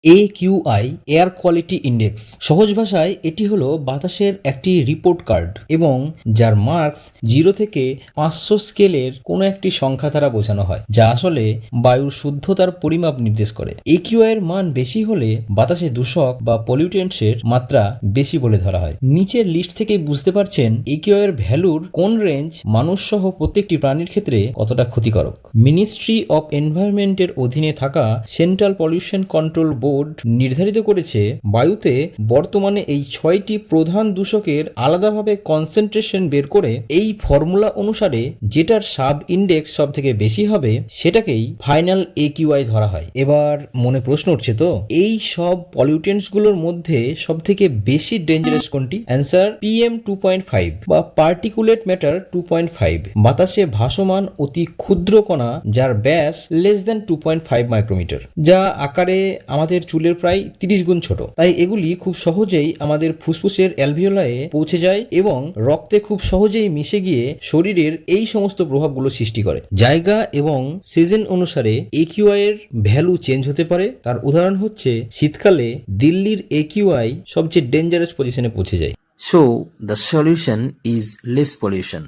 AQI air quality index. সহজ ভাষায় এটি হলো বাতাসের একটি রিপোর্ট কার্ড এবং যার মার্কস 0 থেকে 500 স্কেলের কোনো একটি সংখ্যা দ্বারা বোঝানো হয়, যা আসলে বায়ুর শুদ্ধতার পরিমাপ নির্দেশ করে। AQI এর মান বেশি হলে বাতাসে দূষক বা পলিউটেন্টসের মাত্রা বেশি বলে ধরা হয়। নিচের লিস্ট থেকে বুঝতে পারছেন AQI এর ভ্যালুর কোন রেঞ্জ মানুষ সহ প্রত্যেকটি প্রাণীর ক্ষেত্রে কতটা ক্ষতিকারক। মিনিস্ট্রি অফ এনভায়রনমেন্টের অধীনে থাকা সেন্ট্রাল পলিউশন কন্ট্রোল বোর্ড নির্ধারিত করেছে বায়ুতে বর্তমানে এই 6টি প্রধান দূষকের আলাদাভাবে কনসেন্ট্রেশন বের করে এই ফর্মুলা অনুসারে যেটার সাব ইন্ডেক্স সব থেকে বেশি হবে সেটাকেই ফাইনাল AQI ধরা হয়। এবার মনে প্রশ্ন উঠছে তো, এই সব পলিউটেন্টস গুলোর মধ্যে সব থেকে বেশি ডেঞ্জারাস কোনটি? অ্যান্সার PM 2.5 বা পার্টিকুলেট ম্যাটার 2.5, বাতাসে ভাসমান অতি ক্ষুদ্র কণা যার ব্যাস লেস দেন 2.5 মাইক্রোমিটার, যা আকারে আমাদের চুলের প্রায় 30 গুণ ছোট। তাই এগুলি খুব সহজেই আমাদের ফুসফুসের অ্যালভিওলায়ে পৌঁছে যায় এবং রক্তে খুব সহজেই মিশে গিয়ে শরীরের এই সমস্ত প্রভাবগুলো সৃষ্টি করে। জায়গা এবং সিজন অনুসারে AQI এর ভ্যালু চেঞ্জ হতে পারে। তার উদাহরণ হচ্ছে শীতকালে দিল্লির AQI সবচেয়ে ডেঞ্জারাস পজিশনে পৌঁছে যায়। So the solution is less pollution.